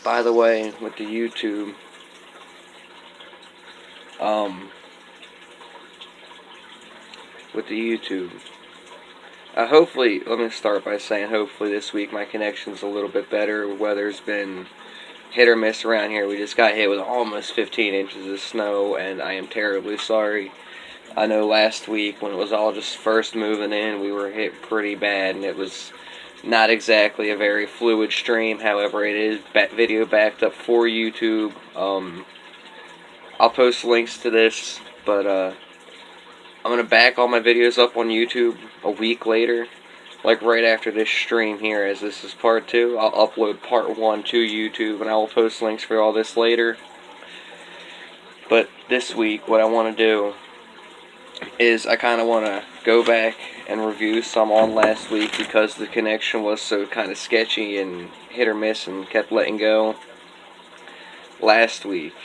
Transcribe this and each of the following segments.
By the way, with the YouTube, um, with the YouTube, hopefully, let me start by saying hopefully this week my connection's a little bit better. Weather's been hit or miss around here. We just got hit with almost 15 inches of snow, and I am terribly sorry. I know last week when it was all just first moving in, we were hit pretty bad, and it was not exactly a very fluid stream. However, it is video backed up for YouTube. I'll post links to this, but I'm gonna back all my videos up on YouTube a week later, like right after this stream here, as this is part 2. I'll upload part 1 to YouTube, and I will post links for all this later. But this week, what I want to do is I kind of want to go back and review some on last week because the connection was so kind of sketchy and hit or miss and kept letting go. Last week,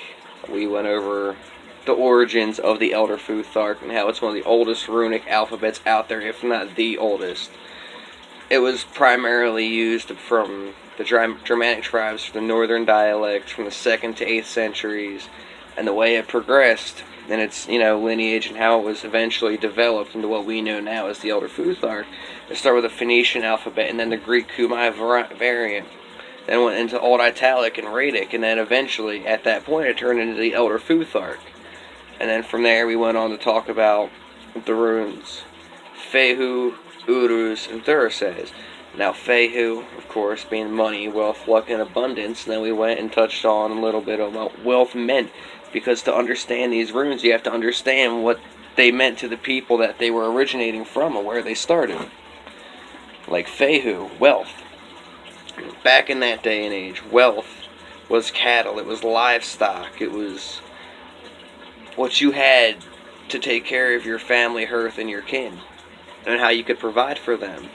we went over the origins of the Elder Futhark and how it's one of the oldest runic alphabets out there, if not the oldest. It was primarily used from the Germanic tribes for the northern dialects from the 2nd to 8th centuries, and the way it progressed in its lineage and how it was eventually developed into what we know now as the Elder Futhark. It started with the Phoenician alphabet and then the Greek Kumai variant. Then went into Old Italic and Radic, and then eventually, at that point, it turned into the Elder Futhark. And then from there, we went on to talk about the runes Fehu, Uruz, and Thurisaz. Now, Fehu, of course, being money, wealth, luck, and abundance. And then we went and touched on a little bit of what wealth meant, because to understand these runes, you have to understand what they meant to the people that they were originating from or where they started. Like Fehu, wealth. Back in that day and age, wealth was cattle, it was livestock, it was what you had to take care of your family, hearth, and your kin, and how you could provide for them.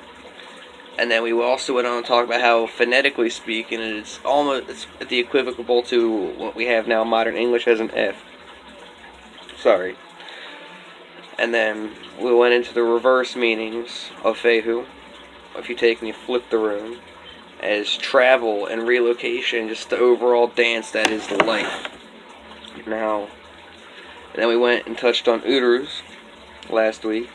And then we also went on to talk about how, phonetically speaking, it's the equivocal to what we have now modern English as an F. Sorry. And then we went into the reverse meanings of Fehu, if you take and you flip the rune, as travel and relocation, just the overall dance that is life. Now, and then we went and touched on Uruz last week,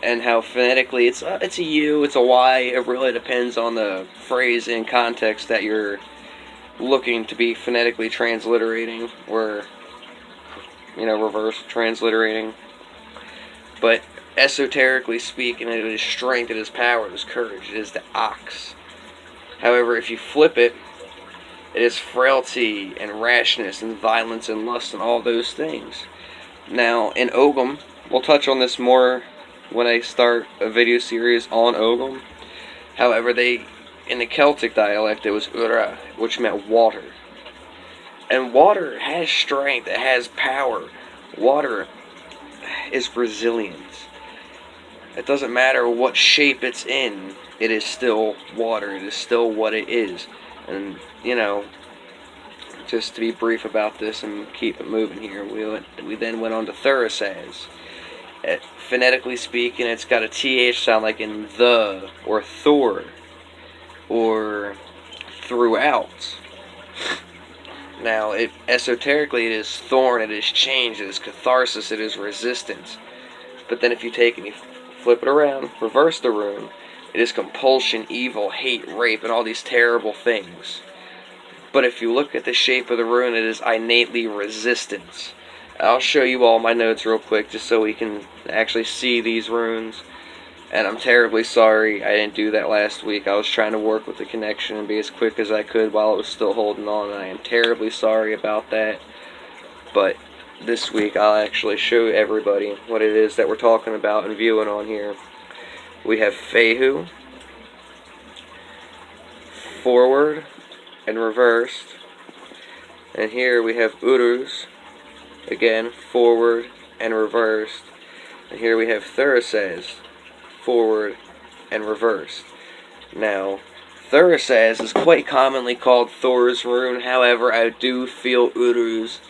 and how phonetically it's a U, it's a Y. It really depends on the phrase and context that you're looking to be phonetically transliterating, or reverse transliterating. But esoterically speaking, it is strength, it is power, it is courage, it is the ox. However, if you flip it, it is frailty and rashness and violence and lust and all those things. Now, in Ogum, we'll touch on this more when I start a video series on Ogum. However, in the Celtic dialect, it was Ura, which meant water. And water has strength, it has power. Water is resilient. It doesn't matter what shape it's in, it is still water, it is still what it is. And, just to be brief about this and keep it moving here, we then went on to Thurisaz. Phonetically speaking, it's got a TH sound like in the, or Thor, or throughout. Now, esoterically, it is thorn, it is change, it is catharsis, it is resistance. But then if you take and you flip it around, reverse the rune, it is compulsion, evil, hate, rape, and all these terrible things. But if you look at the shape of the rune, it is innately resistance. I'll show you all my notes real quick just so we can actually see these runes. And I'm terribly sorry I didn't do that last week. I was trying to work with the connection and be as quick as I could while it was still holding on, and I am terribly sorry about that. But this week I'll actually show everybody what it is that we're talking about and viewing on here. We have Fehu, forward and reversed. And here we have Uruz, again, forward and reversed. And here we have Thurisaz, forward and reversed. Now, Thurisaz is quite commonly called Thor's rune. However, I do feel Uruz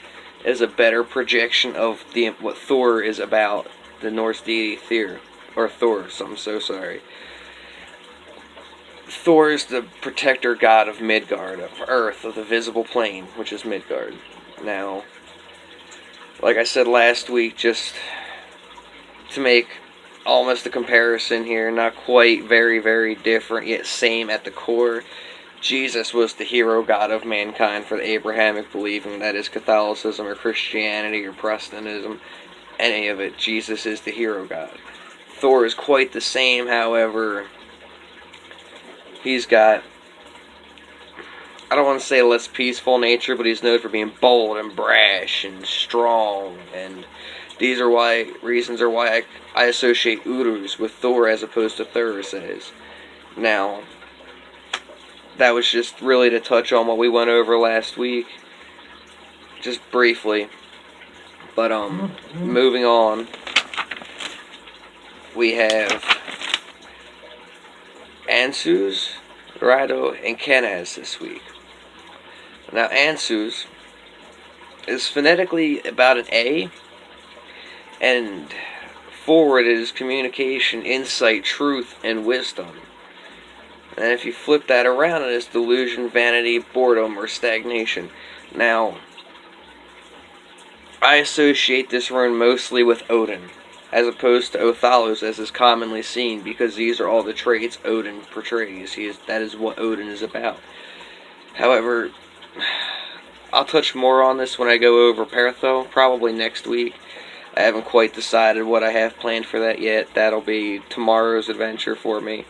is a better projection of what Thor is about, the Norse deity Thor. I'm so sorry. Thor is the protector god of Midgard, of Earth, of the visible plane, which is Midgard. Now, like I said last week, just to make almost a comparison here, not quite very, very different, yet same at the core, Jesus was the hero god of mankind for the Abrahamic believing, that is Catholicism or Christianity or Protestantism, any of it. Jesus is the hero god. Thor is quite the same, however, he's got, I don't want to say a less peaceful nature, but he's known for being bold and brash and strong, and these are reasons why I associate Urus with Thor as opposed to Thursdays. Now, that was just really to touch on what we went over last week, just briefly. But moving on, we have Ansus, Rado, and Kenaz this week. Now, Ansus is phonetically about an A, and forward is communication, insight, truth, and wisdom. And if you flip that around, it is delusion, vanity, boredom, or stagnation. Now, I associate this rune mostly with Odin, as opposed to Othalos, as is commonly seen, because these are all the traits Odin portrays. That is what Odin is about. However, I'll touch more on this when I go over Pertho, probably next week. I haven't quite decided what I have planned for that yet. That'll be tomorrow's adventure for me.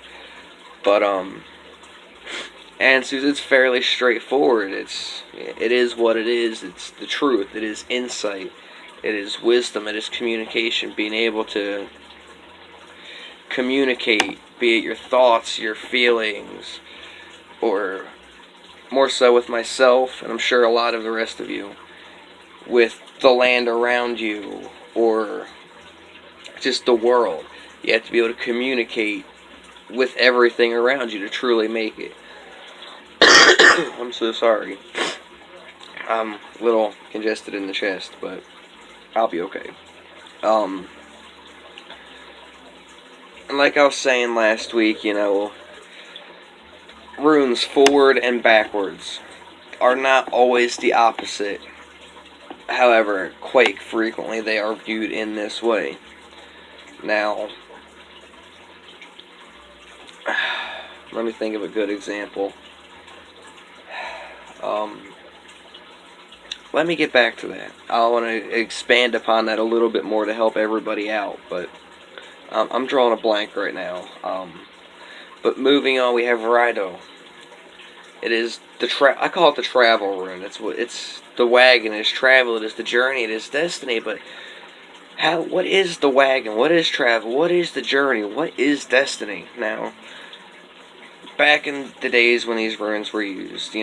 But, Ansus, it's fairly straightforward. It is what it is. It's the truth. It is insight. It is wisdom. It is communication. Being able to communicate, be it your thoughts, your feelings, or more so with myself, and I'm sure a lot of the rest of you, with the land around you, or just the world. You have to be able to communicate with everything around you to truly make it. I'm so sorry. I'm a little congested in the chest, but I'll be okay. And like I was saying last week, runes forward and backwards are not always the opposite. However, quite frequently they are viewed in this way. Now, let me think of a good example. Let me get back to that. I want to expand upon that a little bit more to help everybody out, but I'm drawing a blank right now. But moving on, we have Rido. It is I call it the travel rune. It's the wagon. It's travel. It is the journey. It is destiny. But what is the wagon? What is travel? What is the journey? What is destiny? Now, back in the days when these runes were used,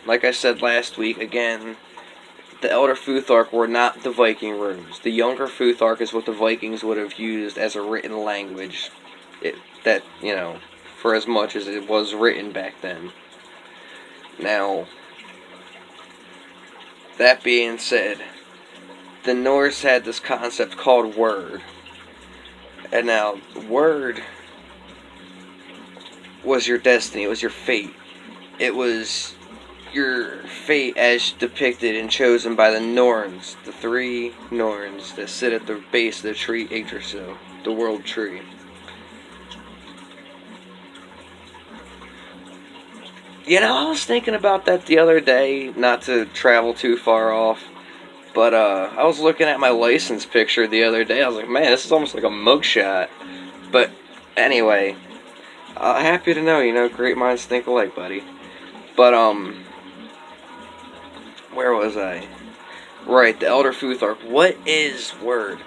like I said last week, again, the Elder Futhark were not the Viking runes. The Younger Futhark is what the Vikings would have used as a written language. For as much as it was written back then. Now, that being said, the Norse had this concept called word. And now, word was your destiny, it was your fate. It was your fate as depicted and chosen by the Norns, the 3 Norns that sit at the base of the tree Yggdrasil, the world tree. I was thinking about that the other day, not to travel too far off, but I was looking at my license picture the other day. I was like, man, this is almost like a mugshot. But anyway, happy to know, great minds think alike, buddy. But, where was I? Right, the Elder Futhark. What is word?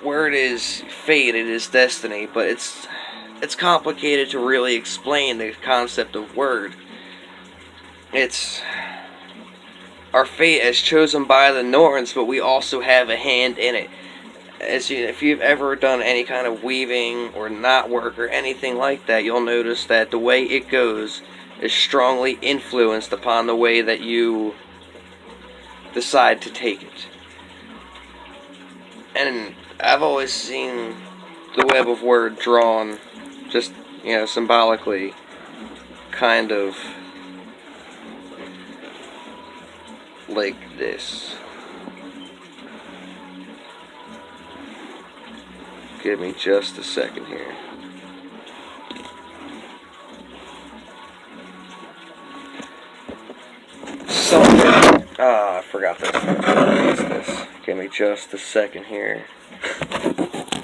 Word is fate, it is destiny, but it's complicated to really explain the concept of word. It's our fate as chosen by the Norns, but we also have a hand in it. If you've ever done any kind of weaving or knot work or anything like that, you'll notice that the way it goes is strongly influenced upon the way that you decide to take it. And I've always seen the web of word drawn just, symbolically kind of like this. Give me just a second here. I forgot this. Give me just a second here.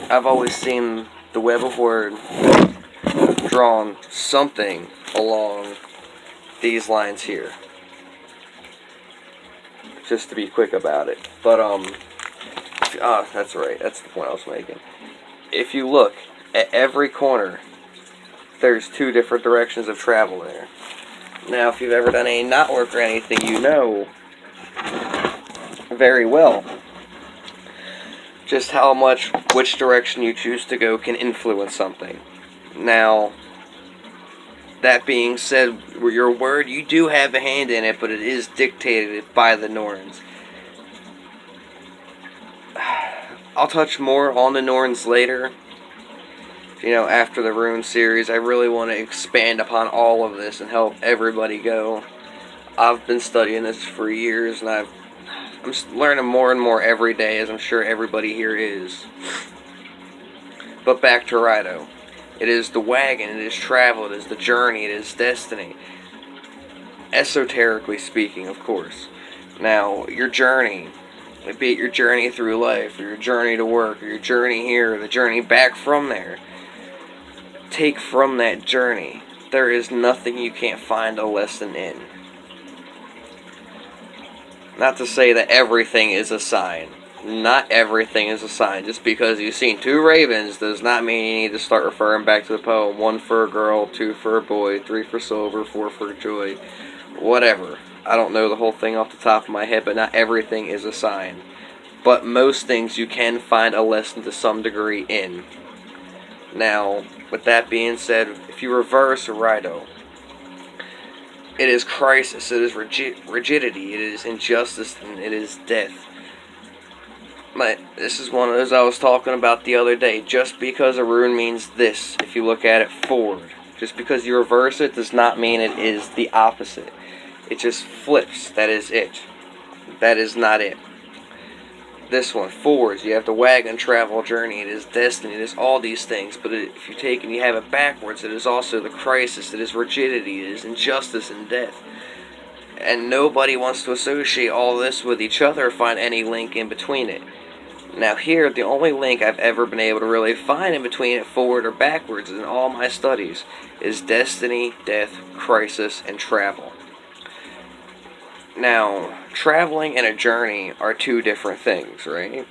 I've always seen the web of word drawn something along these lines here. Just to be quick about it. But, that's right. That's the point I was making. If you look at every corner, there's two different directions of travel there. Now, if you've ever done any knot work or anything, you know very well just how much which direction you choose to go can influence something. Now, that being said, your word, you do have a hand in it, but it is dictated by the Norns. I'll touch more on the Norns later. After the Rune series, I really want to expand upon all of this and help everybody go. I've been studying this for years, and I'm learning more and more every day, as I'm sure everybody here is. But back to Rido. It is the wagon, it is travel, it is the journey, it is destiny. Esoterically speaking, of course. Now, your journey, be it your journey through life, or your journey to work, or your journey here, or the journey back from there, take from that journey. There is nothing you can't find a lesson in. Not to say that everything is a sign. Not everything is a sign. Just because you've seen two ravens does not mean you need to start referring back to the poem. 1 for a girl, 2 for a boy, 3 for silver, 4 for joy. Whatever. I don't know the whole thing off the top of my head, but not everything is a sign. But most things you can find a lesson to some degree in. Now, with that being said, if you reverse Rido, it is crisis, it is rigidity, it is injustice, and it is death. This is one of those I was talking about the other day. Just because a rune means this, if you look at it forward, just because you reverse it does not mean it is the opposite. It just flips. That is it. That is not it. This one, forwards, you have the wagon travel journey, it is destiny, it is all these things, but if you take and you have it backwards, it is also the crisis, it is rigidity, it is injustice and death. And nobody wants to associate all this with each other or find any link in between it. Now here, the only link I've ever been able to really find in between it, forward or backwards, in all my studies, is destiny, death, crisis, and travel. Now, traveling and a journey are two different things, right?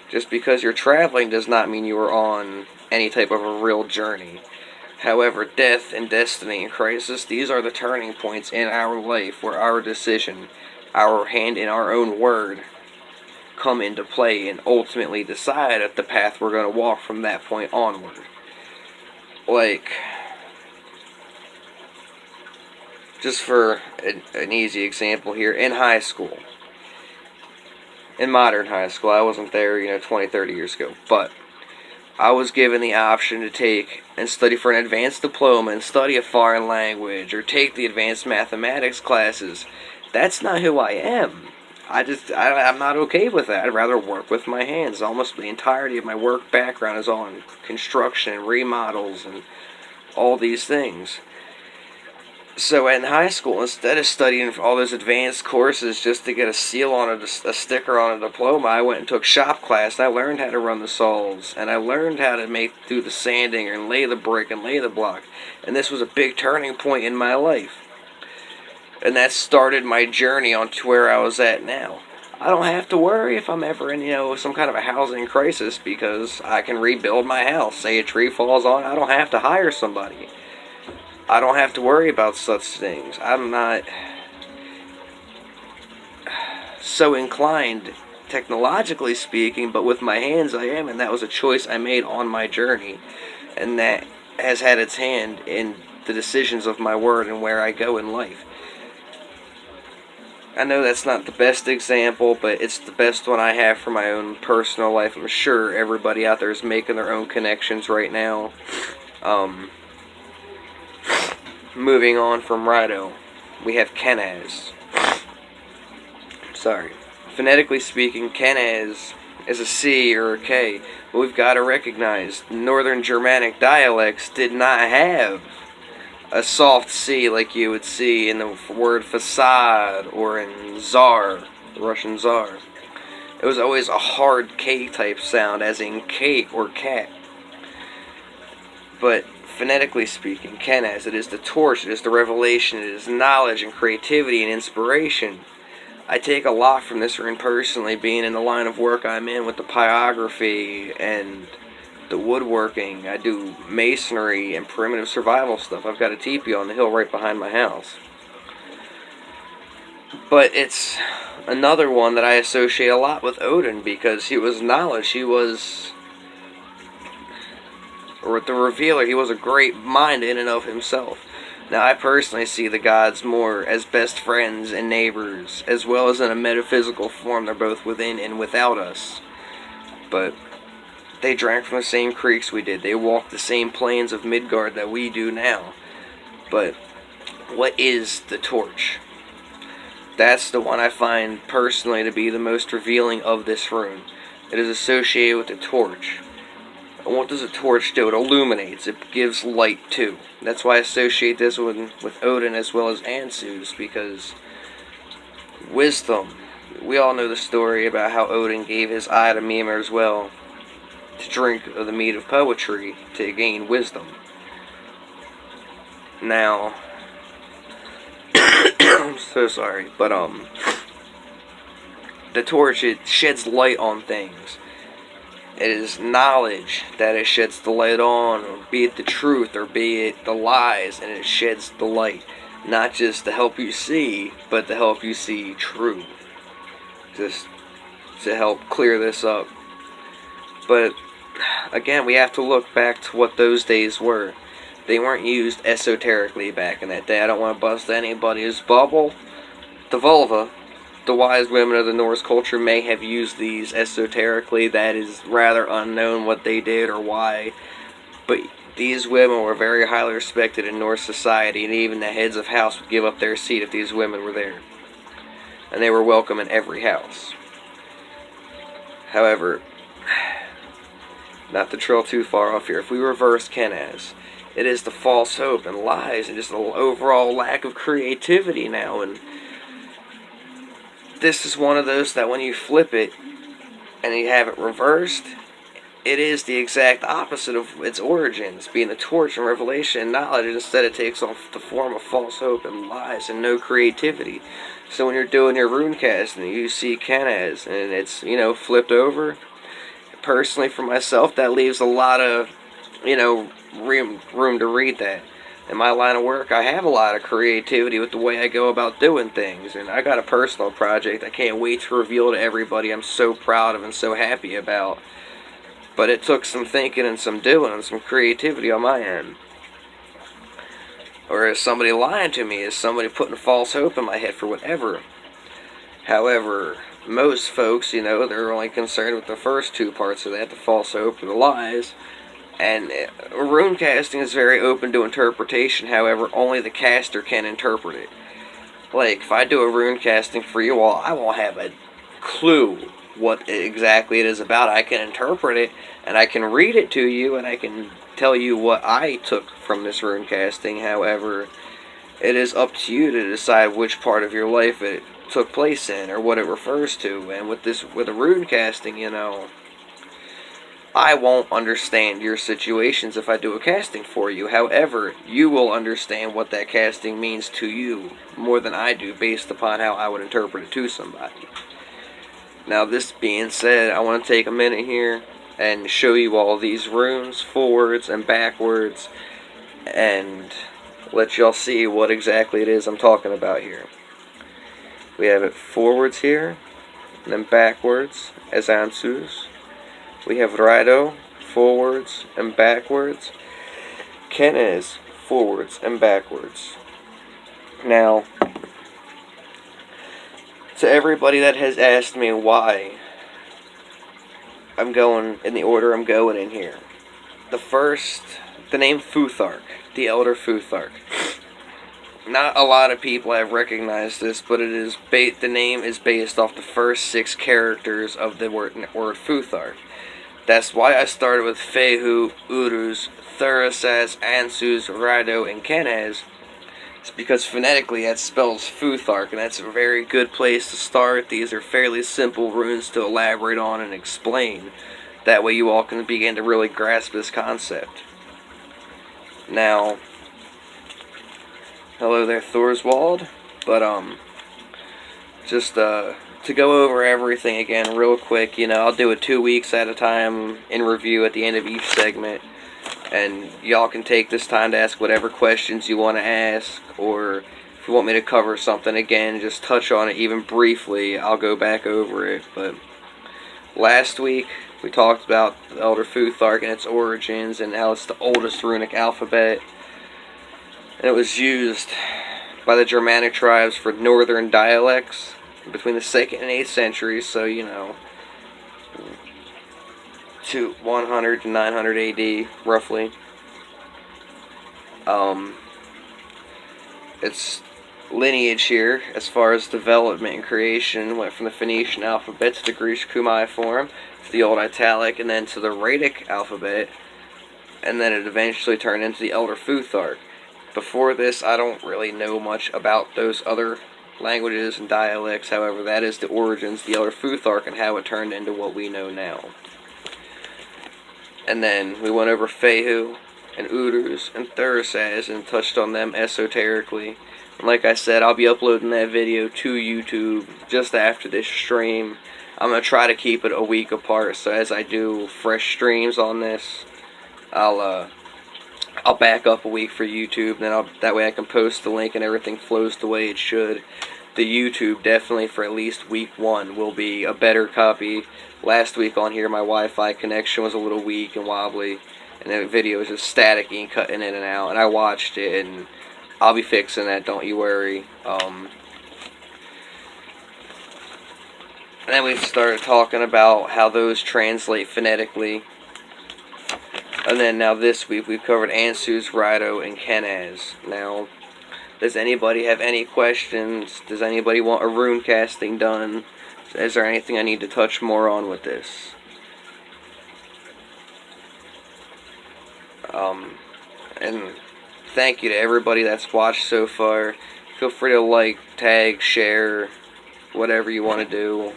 Just because you're traveling does not mean you are on any type of a real journey. However, death and destiny and crisis, these are the turning points in our life where our decision, our hand in our own word, come into play and ultimately decide at the path we're going to walk from that point onward. Just for an easy example here, in high school, in modern high school, I wasn't there, 20, 30 years ago, but I was given the option to take and study for an advanced diploma and study a foreign language or take the advanced mathematics classes. That's not who I am. I'm not okay with that. I'd rather work with my hands. Almost the entirety of my work background is on construction and remodels and all these things. So in high school, instead of studying all those advanced courses just to get a seal on it, a sticker on a diploma, I went and took shop class, and I learned how to run the saws, and I learned how to do the sanding and lay the brick and lay the block. And this was a big turning point in my life. And that started my journey on to where I was at now. I don't have to worry if I'm ever in, some kind of a housing crisis, because I can rebuild my house. Say a tree falls on, I don't have to hire somebody. I don't have to worry about such things. I'm not so inclined, technologically speaking, but with my hands I am, and that was a choice I made on my journey. And that has had its hand in the decisions of my word and where I go in life. I know that's not the best example, but it's the best one I have for my own personal life. I'm sure everybody out there is making their own connections right now. moving on from Rido, we have Kenaz. Sorry. Phonetically speaking, Kenaz is a C or a K, but we've got to recognize Northern Germanic dialects did not have a soft C like you would see in the word facade or in Tsar, the Russian Tsar. It was always a hard K type sound, as in cake or cat. But phonetically speaking, Kenaz, it is the torch, it is the revelation, it is knowledge and creativity and inspiration. I take a lot from this rune personally, being in the line of work I'm in with the pyrography and the woodworking. I do masonry and primitive survival stuff. I've got a teepee on the hill right behind my house. But it's another one that I associate a lot with Odin, because he was knowledge, he was, or the revealer, he was a great mind in and of himself. Now, I personally see the gods more as best friends and neighbors, as well as in a metaphysical form. They're both within and without us. But they drank from the same creeks we did. They walked the same plains of Midgard that we do now. But what is the torch? That's the one I find personally to be the most revealing of this rune. It is associated with the torch. And what does a torch do? It illuminates. It gives light too. That's why I associate this with Odin as well as Ansu's, because wisdom. We all know the story about how Odin gave his eye to Mimir as well, to drink of the mead of poetry to gain wisdom. Now, I'm so sorry, but the torch, it sheds light on things. It is knowledge that it sheds the light on, or be it the truth, or be it the lies, and it sheds the light. Not just to help you see, but to help you see true. Just to help clear this up. But, again, we have to look back to what those days were. They weren't used esoterically back in that day. I don't want to bust anybody's bubble. The vulva, the wise women of the Norse culture, may have used these esoterically. That is rather unknown what they did or why. But these women were very highly respected in Norse society, and even the heads of house would give up their seat if these women were there. And they were welcome in every house. However, not to trail too far off here, if we reverse Kenaz, it is the false hope and lies and just the overall lack of creativity now. And this is one of those that when you flip it and you have it reversed, it is the exact opposite of its origins, being the torch and revelation and knowledge. Instead, it takes on the form of false hope and lies and no creativity. So when you're doing your rune casting, you see Kenaz and it's, flipped over. Personally, for myself, that leaves a lot of, room to read that. In my line of work, I have a lot of creativity with the way I go about doing things, and I got a personal project I can't wait to reveal to everybody. I'm so proud of and so happy about. But it took some thinking and some doing and some creativity on my end. Or is somebody lying to me? Is somebody putting false hope in my head for whatever? However, most folks, they're only concerned with the first two parts of that, the false hope and the lies. And rune casting is very open to interpretation. However, only the caster can interpret it. Like, if I do a rune casting for you all, I won't have a clue what exactly it is about. I can interpret it, and I can read it to you, and I can tell you what I took from this rune casting. However, it is up to you to decide which part of your life it took place in, or what it refers to. And with a rune casting, I won't understand your situations if I do a casting for you. However, you will understand what that casting means to you more than I do, based upon how I would interpret it to somebody. Now, this being said, I want to take a minute here and show you all these runes, forwards and backwards, and let y'all see what exactly it is I'm talking about here. We have it forwards here, and then backwards as Ansu's. We have Rido, forwards and backwards. Kenaz, forwards and backwards. Now, to everybody that has asked me why I'm going in the order I'm going in here. The name Futhark, the Elder Futhark. not a lot of people have recognized this, but it is the name is based off the first 6 characters of the word futhark. That's why I started with Fehu, Uruz, Thurasas, Ansus, Rado, and Kenaz. It's because phonetically that spells futhark, and that's a very good place to start. These are fairly simple runes to elaborate on and explain. That way you all can begin to really grasp this concept. Now, hello there, Thorswald. But, just, to go over everything again real quick, I'll do it 2 weeks at a time in review at the end of each segment. And y'all can take this time to ask whatever questions you want to ask, or if you want me to cover something again, just touch on it even briefly. I'll go back over it. But last week, we talked about the Elder Futhark and its origins, and how it's the oldest runic alphabet. And it was used by the Germanic tribes for northern dialects between the 2nd and 8th centuries, so, to 100 to 900 AD, roughly. Its lineage here, as far as development and creation, went from the Phoenician alphabet to the Greek cuneiform, to the Old Italic, and then to the Radic alphabet, and then it eventually turned into the Elder Futhark. Before this, I don't really know much about those other languages and dialects. However, that is the origins, the Elder Futhark, and how it turned into what we know now. And then we went over Fehu and Uruz and Thurasas and touched on them esoterically. And like I said, I'll be uploading that video to YouTube just after this stream. I'm going to try to keep it a week apart, so as I do fresh streams on this, I'll back up a week for YouTube, then that way I can post the link and everything flows the way it should. The YouTube, definitely for at least week 1, will be a better copy. Last week on here, my Wi-Fi connection was a little weak and wobbly, and the video was just staticky and cutting in and out, and I watched it, and I'll be fixing that, don't you worry. And then we started talking about how those translate phonetically. And then now this week we've covered Ansus, Rado, and Kenaz. Now, does anybody have any questions? Does anybody want a rune casting done? Is there anything I need to touch more on with this? And thank you to everybody that's watched so far. Feel free to like, tag, share, whatever you want to do.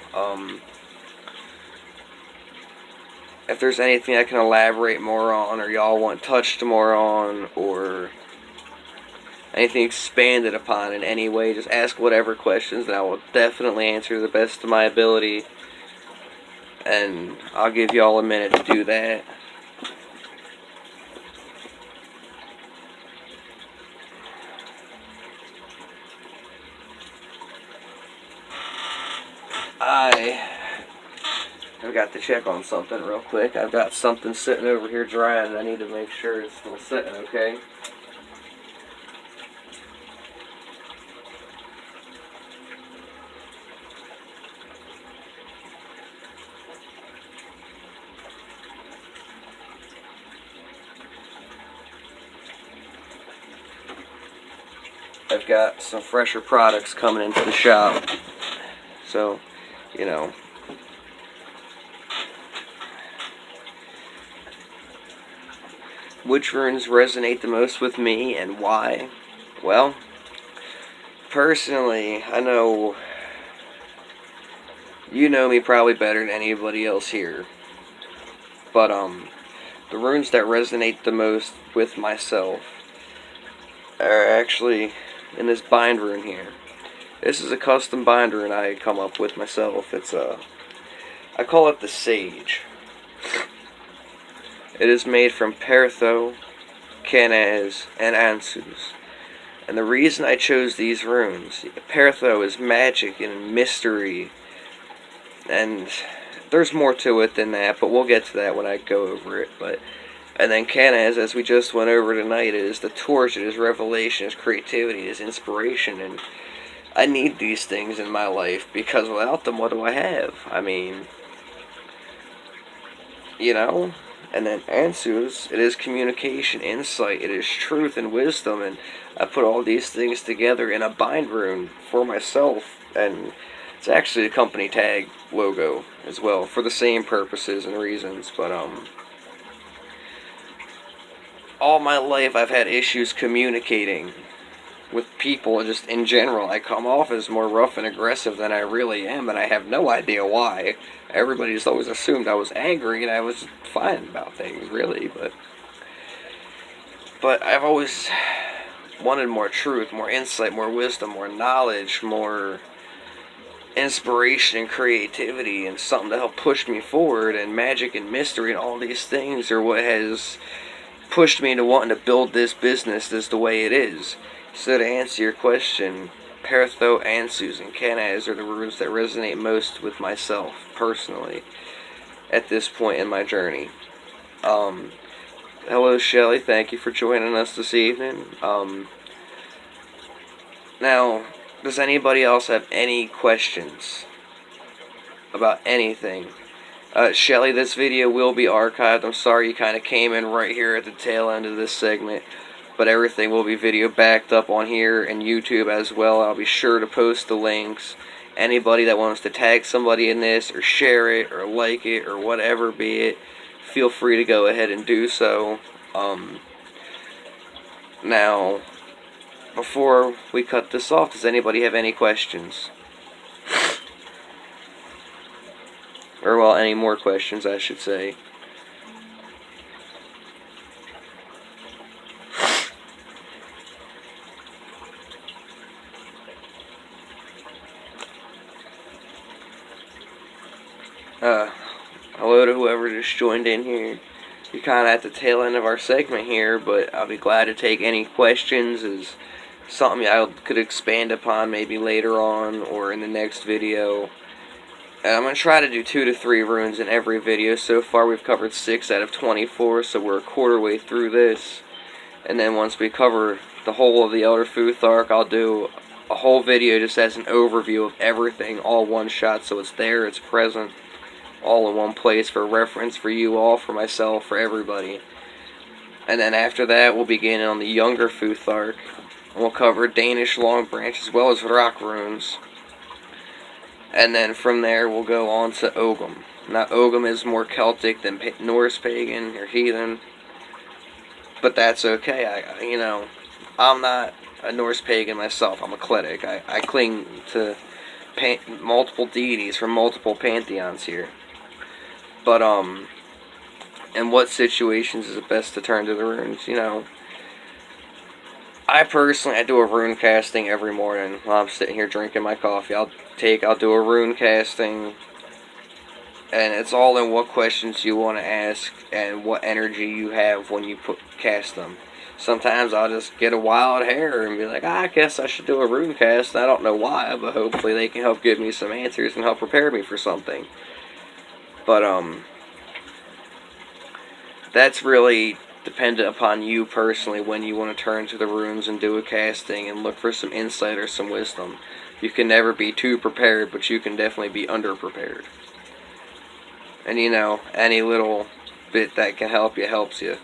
If there's anything I can elaborate more on, or y'all want touched more on, or anything expanded upon in any way, just ask whatever questions, and I will definitely answer the best of my ability. And I'll give y'all a minute to do that. I've got to check on something real quick. I've got something sitting over here drying, and I need to make sure it's still sitting okay. I've got some fresher products coming into the shop, so, which runes resonate the most with me and why? Well, personally, I know you know me probably better than anybody else here, but the runes that resonate the most with myself are actually in this bind rune here. This is a custom bind rune I come up with myself. I call it the Sage. It is made from Pertho, Kenaz, and Ansus. And the reason I chose these runes, Pertho is magic and mystery, and there's more to it than that, but we'll get to that when I go over it. And then Kenaz, as we just went over tonight, is the torch, it is revelation, it is creativity, it is inspiration, and I need these things in my life, because without them, what do I have? I mean, And then answers, it is communication, insight, it is truth and wisdom, and I put all these things together in a bind rune for myself, and it's actually a company tag logo as well for the same purposes and reasons. But all my life I've had issues communicating with people, and just in general. I come off as more rough and aggressive than I really am, and I have no idea why. Everybody's always assumed I was angry, and I was fine about things, really. But I've always wanted more truth, more insight, more wisdom, more knowledge, more inspiration and creativity, and something to help push me forward. And magic and mystery and all these things are what has pushed me into wanting to build this business this the way it is. So to answer your question, Pertho, Ansus, and Kanaz are the runes that resonate most with myself, personally, at this point in my journey. Hello, Shelly. Thank you for joining us this evening. Now, does anybody else have any questions about anything? Shelly, this video will be archived. I'm sorry you kind of came in right here at the tail end of this segment, but everything will be video backed up on here and YouTube as well. I'll be sure to post the links. Anybody that wants to tag somebody in this, or share it, or like it, or whatever be it, feel free to go ahead and do so. Now, before we cut this off, does anybody have any questions? Or, well, any more questions, I should say. Hello to whoever just joined in here. You're kind of at the tail end of our segment here, but I'll be glad to take any questions. Is something I could expand upon maybe later on or in the next video. And I'm going to try to do 2 to 3 runes in every video. So far we've covered 6 out of 24, so we're a quarter way through this. And then once we cover the whole of the Elder Futhark, I'll do a whole video just as an overview of everything, all one shot, so it's there, it's present, all in one place for reference for you all, for myself, for everybody. And then after that, we'll begin on the younger futhark. We'll cover Danish long branch as well as rock runes. And then from there, we'll go on to Ogum. Now, Ogum is more Celtic than Norse pagan or heathen, but that's okay. I'm not a Norse pagan myself. I'm eclectic. I cling to multiple deities from multiple pantheons here. But, in what situations is it best to turn to the runes? I personally do a rune casting every morning while I'm sitting here drinking my coffee. I'll do a rune casting, and it's all in what questions you want to ask and what energy you have when you cast them. Sometimes I'll just get a wild hair and be like, I guess I should do a rune cast. I don't know why, but hopefully they can help give me some answers and help prepare me for something. But, that's really dependent upon you personally when you want to turn to the runes and do a casting and look for some insight or some wisdom. You can never be too prepared, but you can definitely be underprepared. And any little bit that can help you helps you.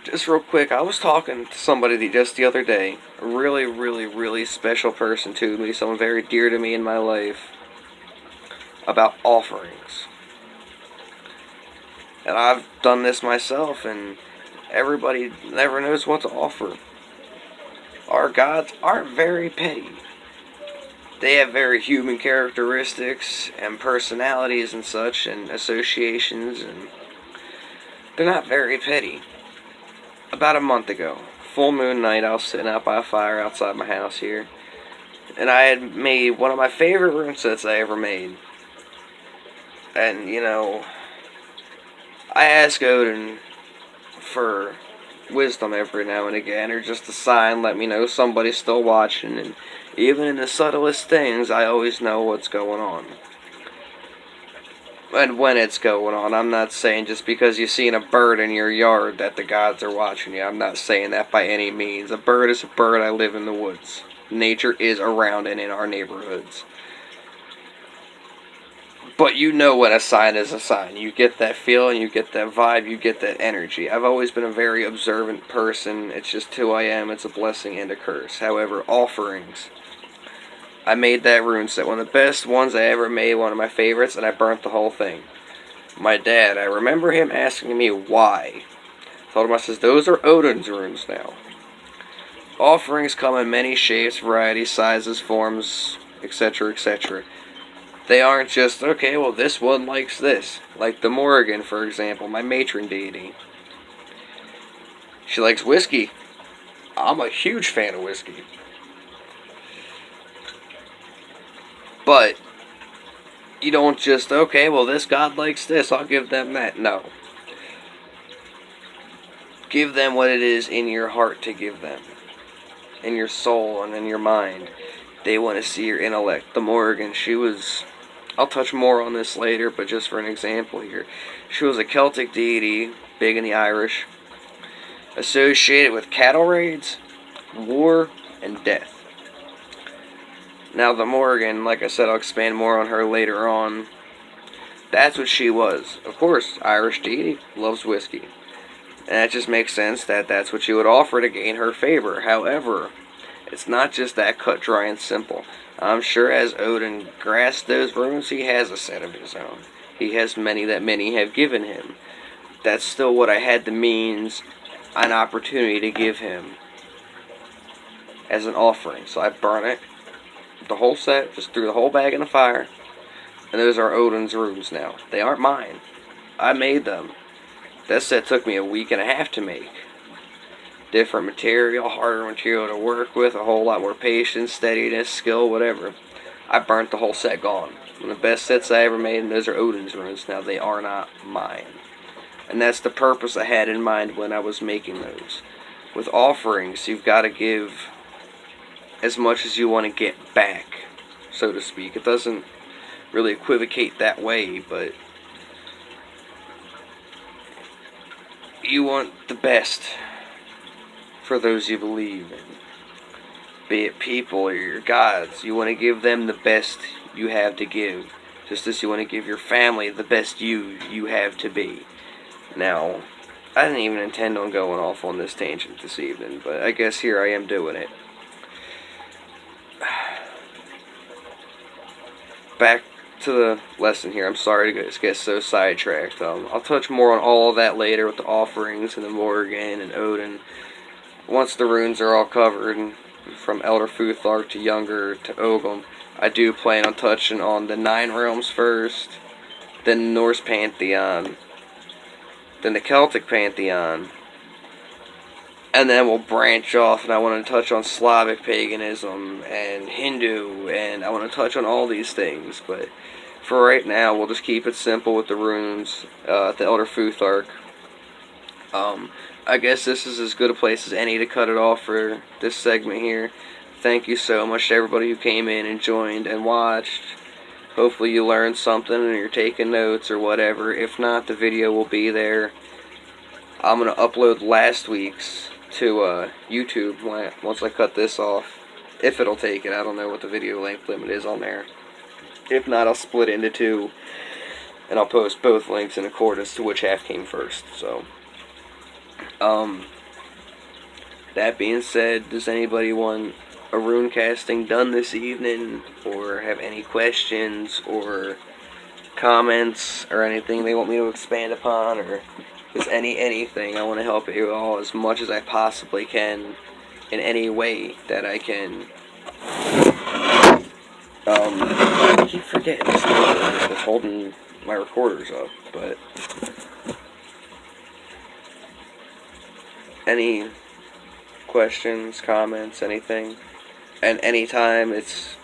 Just real quick, I was talking to somebody just the other day, a really, really, really special person to me, someone very dear to me in my life, about offerings. And I've done this myself, and everybody never knows what to offer. Our gods aren't very petty. They have very human characteristics and personalities and such, and associations, and they're not very petty. About a month ago, full moon night, I was sitting out by a fire outside my house here, and I had made one of my favorite rune sets I ever made. And, I ask Odin for wisdom every now and again, or just a sign, let me know somebody's still watching, and even in the subtlest things, I always know what's going on. And when it's going on, I'm not saying just because you've seen a bird in your yard that the gods are watching you. I'm not saying that by any means. A bird is a bird. I live in the woods. Nature is around and in our neighborhoods. But you know when a sign is a sign. You get that feeling, you get that vibe, you get that energy. I've always been a very observant person. It's just who I am. It's a blessing and a curse. However, offerings. I made that rune set. One of the best ones I ever made, one of my favorites, and I burnt the whole thing. My dad, I remember him asking me why. I told him, I says, those are Odin's runes now. Offerings come in many shapes, varieties, sizes, forms, etc., etc. They aren't just, okay, well, this one likes this. Like the Morrigan, for example, my matron deity. She likes whiskey. I'm a huge fan of whiskey. But you don't just, okay, well, this god likes this, I'll give them that. No. Give them what it is in your heart to give them. In your soul and in your mind. They want to see your intellect. The Morrigan, she was... I'll touch more on this later, but just for an example here. She was a Celtic deity, big in the Irish, associated with cattle raids, war, and death. Now the Morrigan, like I said, I'll expand more on her later on. That's what she was. Of course, Irish deity, loves whiskey. And it just makes sense that that's what she would offer to gain her favor. However, it's not just that cut, dry, and simple. I'm sure as Odin grasped those runes, he has a set of his own. He has many that many have given him. That's still what I had the means, an opportunity to give him as an offering. So I burn it, the whole set, just threw the whole bag in the fire. And those are Odin's runes now. They aren't mine. I made them. That set took me a week and a half to make. Different material, harder material to work with, a whole lot more patience, steadiness, skill, whatever. I burnt the whole set gone. One of the best sets I ever made, and those are Odin's runes. Now, they are not mine. And that's the purpose I had in mind when I was making those. With offerings, you've got to give as much as you want to get back, so to speak. It doesn't really equivocate that way, but you want the best for those you believe in. Be it people or your gods, you want to give them the best you have to give. Just as you want to give your family the best you have to be. Now, I didn't even intend on going off on this tangent this evening, but I guess here I am doing it. Back to the lesson here. I'm sorry to get so sidetracked. I'll touch more on all of that later with the offerings and the Morrigan and Odin. Once the runes are all covered, from Elder Futhark to Younger to Ogum, I do plan on touching on the 9 realms first, then the Norse Pantheon, then the Celtic Pantheon, and then we'll branch off, and I want to touch on Slavic paganism and Hindu, and I want to touch on all these things, but for right now, we'll just keep it simple with the runes, the Elder Futhark. I guess this is as good a place as any to cut it off for this segment here. Thank you so much to everybody who came in and joined and watched. Hopefully you learned something and you're taking notes or whatever. If not, the video will be there. I'm going to upload last week's to YouTube once I cut this off. If it'll take it. I don't know what the video length limit is on there. If not, I'll split it into 2. And I'll post both links in accordance to which half came first. So, that being said, does anybody want a rune casting done this evening, or have any questions or comments or anything they want me to expand upon, or just anything? I want to help you all as much as I possibly can in any way that I can. I keep forgetting this thing that's holding my recorders up, but any questions, comments, anything, and anytime it's